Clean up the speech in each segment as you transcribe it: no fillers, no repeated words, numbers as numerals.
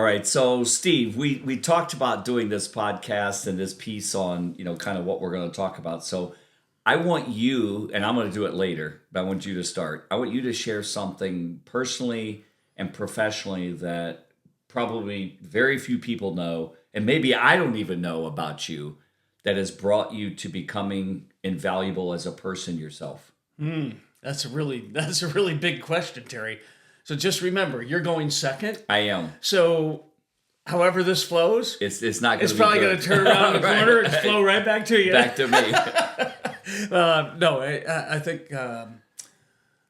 right. So, Steve, we talked about doing this podcast and this piece on, kind of what we're going to talk about. So, I want you, and I'm going to do it later, but I want you to start. I want you to share something personally and professionally that probably very few people know, and maybe I don't even know about you, that has brought you to becoming invaluable as a person yourself. That's a really big question, Terry. So just remember, you're going second. I am. So however this flows, It's not going to it's be probably good. going to turn around the Right, corner and right. flow right back to you. Back to me. No, I think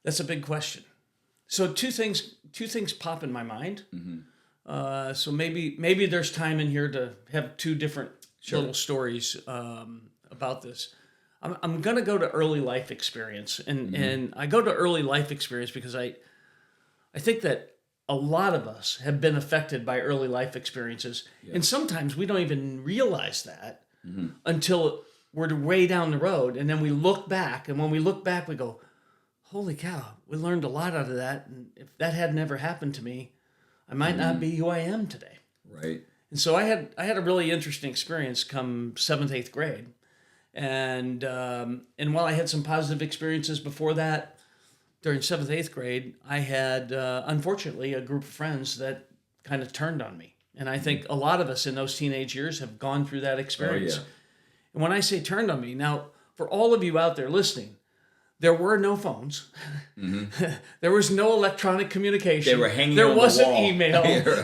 that's a big question. So two things pop in my mind. So maybe there's time in here to have two different little stories about this. I'm going to go to early life experience, and I go to early life experience because I think that a lot of us have been affected by early life experiences, and sometimes we don't even realize that until we're way down the road, and then we look back, and when we look back, we go, "Holy cow, we learned a lot out of that, and if that had never happened to me, I might not be who I am today." Right. And so I had a really interesting experience come 7th, 8th grade. And while I had some positive experiences before that, during 7th, 8th grade, I had, unfortunately, a group of friends that kind of turned on me. And I think a lot of us in those teenage years have gone through that experience. Oh, yeah. And when I say turned on me, now, for all of you out there listening, there were no phones. There was no electronic communication. They were hanging There on the wasn't wall. email. Yeah.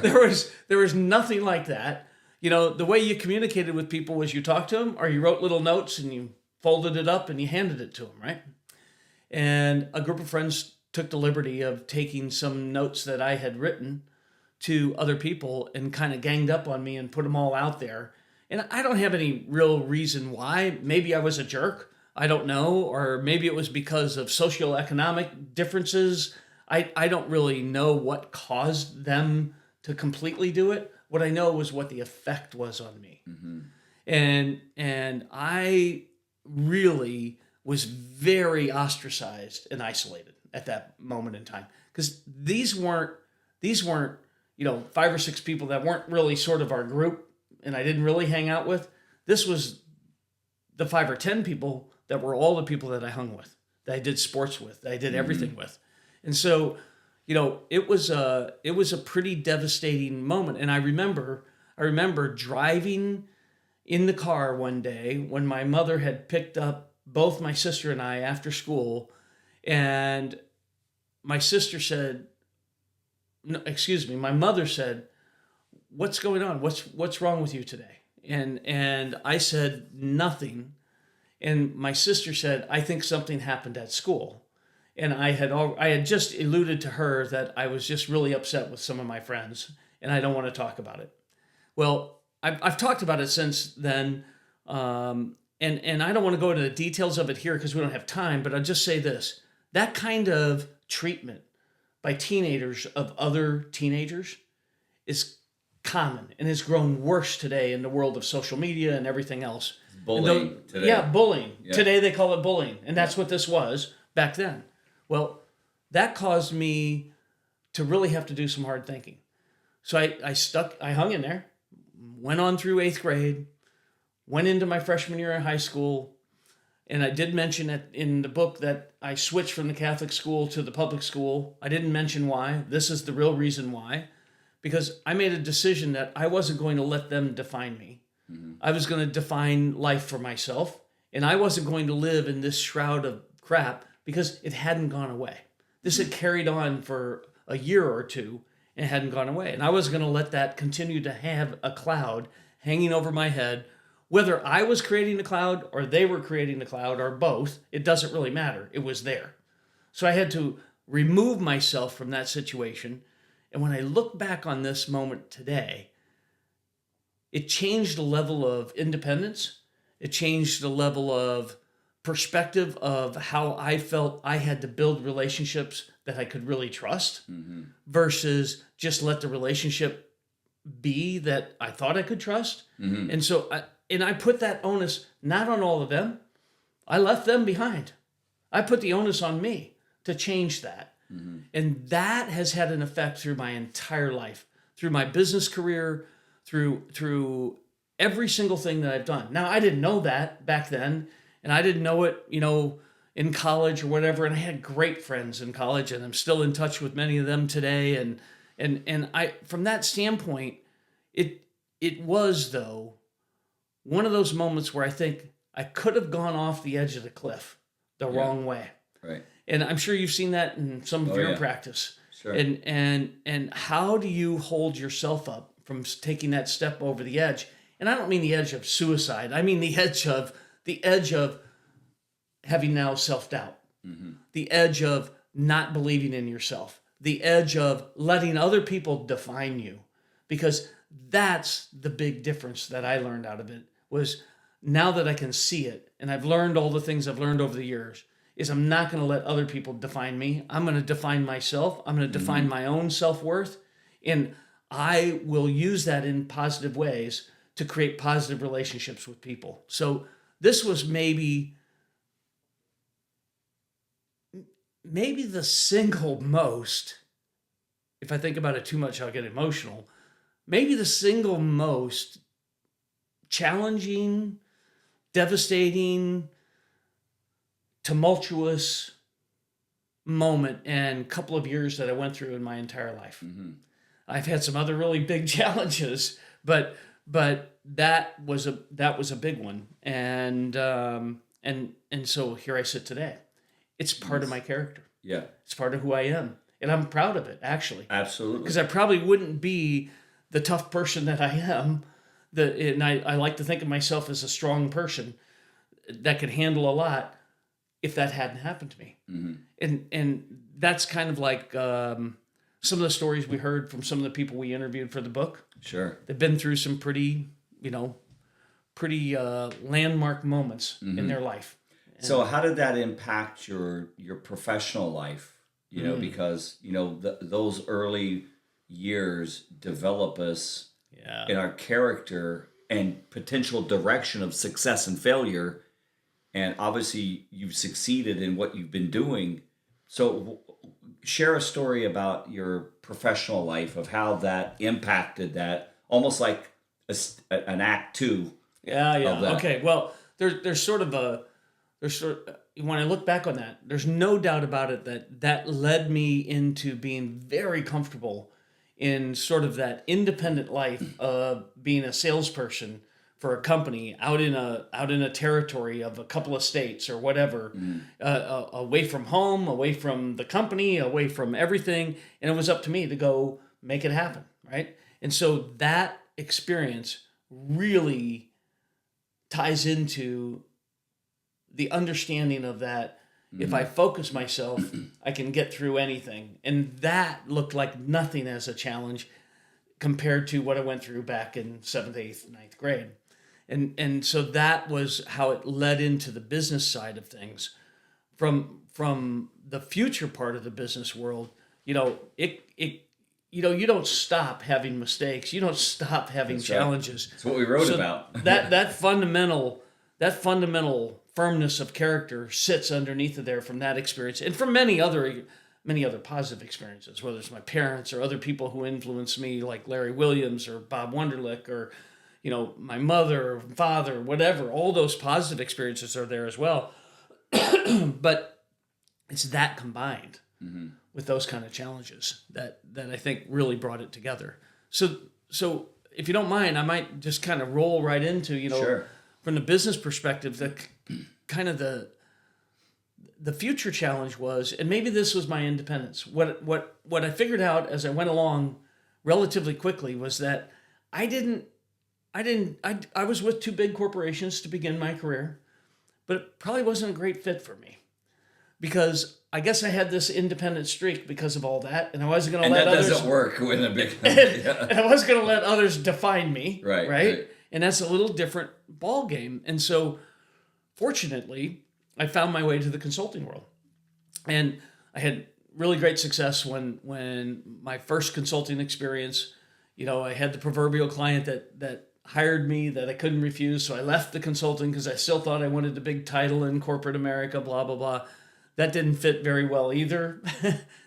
There was nothing like that. The way you communicated with people was you talked to them, or you wrote little notes and you folded it up and you handed it to them, right? And a group of friends took the liberty of taking some notes that I had written to other people and kind of ganged up on me and put them all out there. And I don't have any real reason why. Maybe I was a jerk. I don't know. Or maybe it was because of socioeconomic differences. I don't really know what caused them to completely do it. What I know was what the effect was on me. And I really was very ostracized and isolated at that moment in time. Because these weren't 5 or 6 people that weren't really sort of our group and I didn't really hang out with. This was the 5 or 10 people that were all the people that I hung with, that I did sports with, that I did everything with. And so, it was a pretty devastating moment. And I remember driving in the car one day when my mother had picked up both my sister and I after school, and my sister said, no, excuse me, my mother said, "What's going on? What's wrong with you today?" And I said nothing. And my sister said, "I think something happened at school." And I had just alluded to her that I was just really upset with some of my friends, and I don't want to talk about it. Well, I've talked about it since then, and I don't want to go into the details of it here because we don't have time, but I'll just say this. That kind of treatment by teenagers of other teenagers is common and has grown worse today in the world of social media and everything else. Bullying today. Yeah, bullying. Yeah. Today they call it bullying, and that's what this was back then. Well, that caused me to really have to do some hard thinking. So I hung in there, went on through 8th grade, went into my freshman year in high school, and I did mention it in the book that I switched from the Catholic school to the public school. I didn't mention why. This is the real reason why. Because I made a decision that I wasn't going to let them define me. I was going to define life for myself, and I wasn't going to live in this shroud of crap because it hadn't gone away. This had carried on for a year or two and hadn't gone away. And I was going to let that continue to have a cloud hanging over my head. Whether I was creating the cloud or they were creating the cloud or both, it doesn't really matter. It was there. So I had to remove myself from that situation. And when I look back on this moment today, it changed the level of independence. It changed the level of perspective of how I felt I had to build relationships that I could really trust versus just let the relationship be that I thought I could trust. And so I put that onus not on all of them. I left them behind. I put the onus on me to change that. And that has had an effect through my entire life. through my business career, through every single thing that I've done. Now, I didn't know that back then, and I didn't know it, in college or whatever. And I had great friends in college, and I'm still in touch with many of them today. And I, from that standpoint, it was, though, one of those moments where I think I could have gone off the edge of the cliff the wrong way. Right. And I'm sure you've seen that in some of your practice. Sure. And how do you hold yourself up from taking that step over the edge? And I don't mean the edge of suicide. I mean the edge of having now self-doubt, the edge of not believing in yourself, the edge of letting other people define you. Because that's the big difference that I learned out of it, was now that I can see it, and I've learned all the things I've learned over the years, is I'm not going to let other people define me. I'm going to define myself. I'm going to define my own self-worth. And I will use that in positive ways to create positive relationships with people. So this was maybe the single most, if I think about it too much, I'll get emotional, maybe the single most challenging, devastating, tumultuous moment and couple of years that I went through in my entire life. I've had some other really big challenges, but that was a big one. And so here I sit today. It's part of my character. Yeah. It's part of who I am. And I'm proud of it, actually. Absolutely. Because I probably wouldn't be the tough person that I am. And I like to think of myself as a strong person that could handle a lot if that hadn't happened to me. And that's kind of like some of the stories we heard from some of the people we interviewed for the book. Sure. They've been through some pretty landmark moments in their life. So how did that impact your professional life? Because those early years develop us in our character and potential direction of success and failure. And obviously you've succeeded in what you've been doing. So share a story about your professional life, of how that impacted that, almost like an act two. Yeah. Of that. Okay. Well, when I look back on that, there's no doubt about it that led me into being very comfortable in sort of that independent life of being a salesperson for a company out in a territory of a couple of states or whatever, away from home, away from the company, away from everything. And it was up to me to go make it happen. Right. And so that experience really ties into the understanding of that. If I focus myself, I can get through anything. And that looked like nothing as a challenge compared to what I went through back in 7th, 8th, 9th grade. And so that was how it led into the business side of things. From the future part of the business world, you don't stop having mistakes. You don't stop having challenges. That's what we wrote about. that fundamental firmness of character sits underneath of there from that experience, and from many other positive experiences, whether it's my parents or other people who influenced me, like Larry Williams or Bob Wonderlick, or my mother or father, whatever. All those positive experiences are there as well. But it's that combined with those kind of challenges that I think really brought it together. So if you don't mind, I might just kind of roll right into, Sure. From the business perspective, the kind of the future challenge was, and maybe this was my independence. What I figured out as I went along relatively quickly was that I was with two big corporations to begin my career, but it probably wasn't a great fit for me, because I guess I had this independent streak because of all that, and I wasn't going to let others. And that doesn't work with a big. And I wasn't going to let others define me. Right. And that's a little different ball game. And so, fortunately, I found my way to the consulting world, and I had really great success when my first consulting experience. I had the proverbial client that hired me that I couldn't refuse. So I left the consulting because I still thought I wanted the big title in corporate America. Blah blah blah. That didn't fit very well either.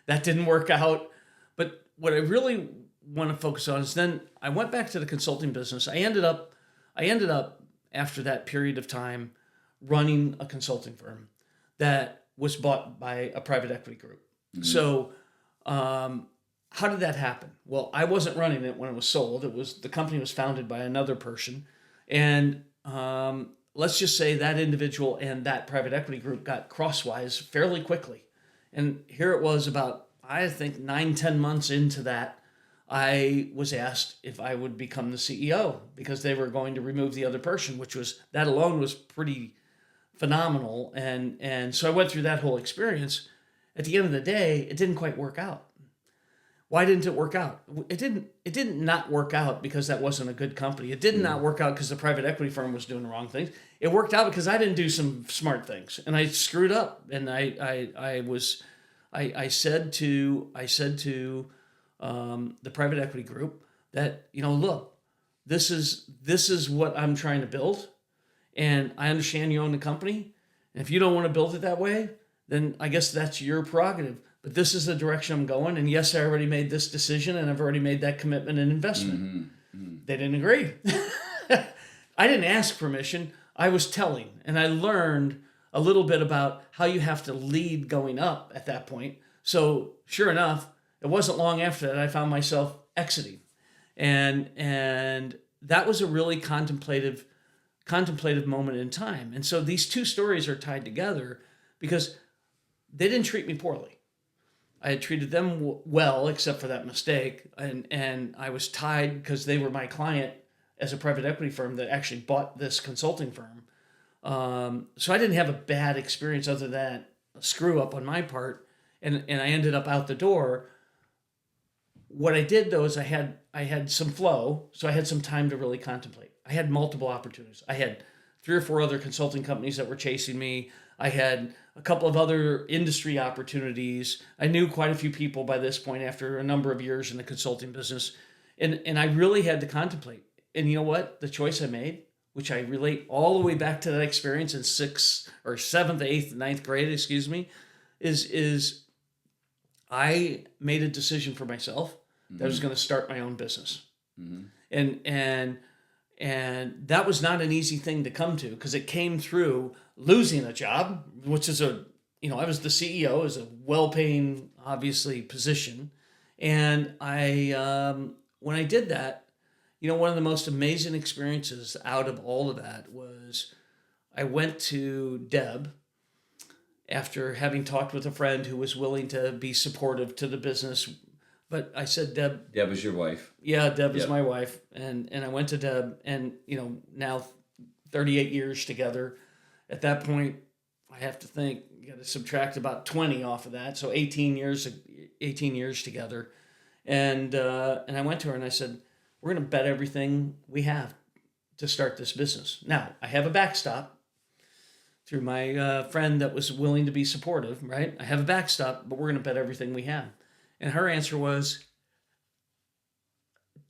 That didn't work out. But what I really want to focus on is then I went back to the consulting business. I ended up after that period of time running a consulting firm that was bought by a private equity group. So, how did that happen? Well, I wasn't running it when it was sold. The company was founded by another person, and let's just say that individual and that private equity group got crosswise fairly quickly. And here it was about, I think, 9-10 months into that, I was asked if I would become the CEO because they were going to remove the other person, that alone was pretty phenomenal. And so I went through that whole experience. At the end of the day, it didn't quite work out. Why didn't it work out? It didn't not work out because that wasn't a good company. It did not work out because the private equity firm was doing the wrong things. It worked out because I didn't do some smart things and I screwed up. And I said to the private equity group that, look, this is what I'm trying to build, and I understand you own the company, and if you don't want to build it that way, then I guess that's your prerogative. But this is the direction I'm going, and yes, I already made this decision, and I've already made that commitment and investment. They didn't agree. I didn't ask permission. I was telling, and I learned a little bit about how you have to lead going up at that point. So sure enough, it wasn't long after that I found myself exiting, and that was a really contemplative moment in time. And so these two stories are tied together because they didn't treat me poorly. I had treated them well, except for that mistake, and I was tied because they were my client as a private equity firm that actually bought this consulting firm. So I didn't have a bad experience other than a screw up on my part, and I ended up out the door. What I did though is I had some flow, so I had some time to really contemplate. I had multiple opportunities. I had 3 or 4 other consulting companies that were chasing me. I had a couple of other industry opportunities. I knew quite a few people by this point after a number of years in the consulting business. And I really had to contemplate. And you know what? The choice I made, which I relate all the way back to that experience in 7th, 8th, 9th grade, is I made a decision for myself that I was going to start my own business. And that was not an easy thing to come to because it came through losing a job, which is I was the CEO, is a well-paying, obviously, position. And when I did that, one of the most amazing experiences out of all of that was I went to Deb after having talked with a friend who was willing to be supportive to the business. But I said, Deb was your wife. Yeah, Deb is my wife. And I went to Deb, and, now 38 years together. At that point, I have to think, you got to subtract about 20 off of that. So 18 years together. And I went to her and I said, we're going to bet everything we have to start this business. Now, I have a backstop through my friend that was willing to be supportive, right? I have a backstop, but we're going to bet everything we have. And her answer was,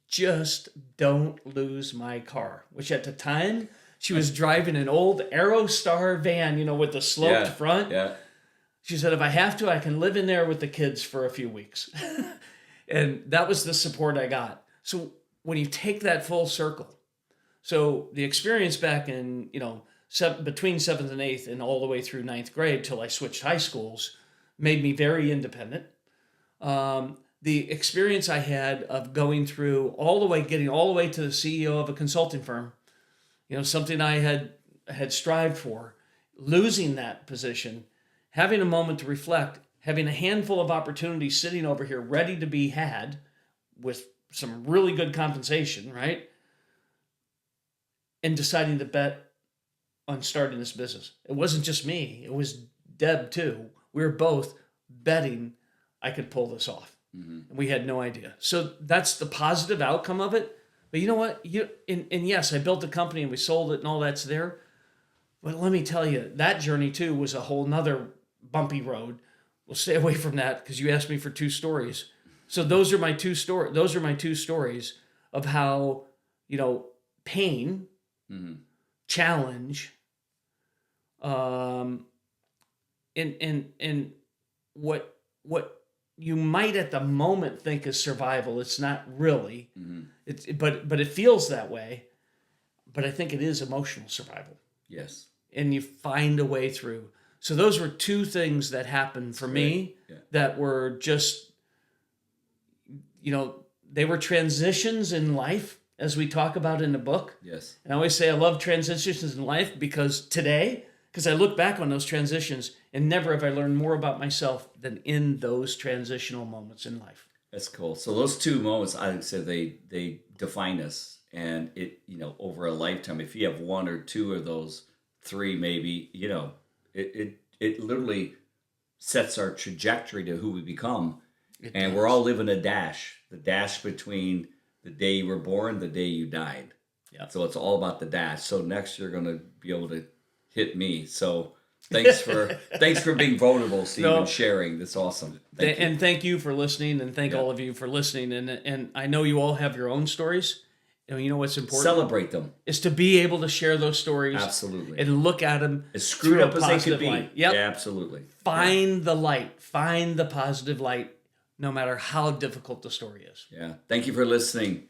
just don't lose my car, which at the time she was driving an old Aerostar van, with the sloped front. Yeah. She said, if I have to, I can live in there with the kids for a few weeks. And that was the support I got. So when you take that full circle, so the experience back in, between 7th and 8th and all the way through 9th grade till I switched high schools made me very independent. The experience I had of going through getting all the way to the CEO of a consulting firm, something I had strived for, losing that position, having a moment to reflect, having a handful of opportunities sitting over here ready to be had with some really good compensation, right? And deciding to bet on starting this business. It wasn't just me. It was Deb too. We were both betting I could pull this off. And we had no idea. So that's the positive outcome of it. But you know what? And yes, I built a company and we sold it and all that's there. But let me tell you, that journey too was a whole nother bumpy road. We'll stay away from that because you asked me for 2 stories. So those are my 2 stories. Those are my 2 stories of how, pain, challenge, and what you might at the moment think is survival. It's not really. But it feels that way. But I think it is emotional survival. Yes. And you find a way through. So those were two things that happened for me that were just, they were transitions in life, as we talk about in the book. Yes. And I always say I love transitions in life because I look back on those transitions and never have I learned more about myself than in those transitional moments in life. That's cool. So those two moments, I would say they define us, and it, over a lifetime, if you have one or two of those, three maybe, it literally sets our trajectory to who we become. We're all living the dash between the day you were born, the day you died. Yeah. So it's all about the dash. So next you're going to be able to hit me. So thanks for being vulnerable, Steve, and sharing. That's awesome. Thank you for listening, and thank all of you for listening. And I know you all have your own stories. And you know what's important? Celebrate them. Is to be able to share those stories. Absolutely. And look at them as screwed up as they could be. Yep. Yeah, absolutely. Find the light. Find the positive light, no matter how difficult the story is. Yeah. Thank you for listening.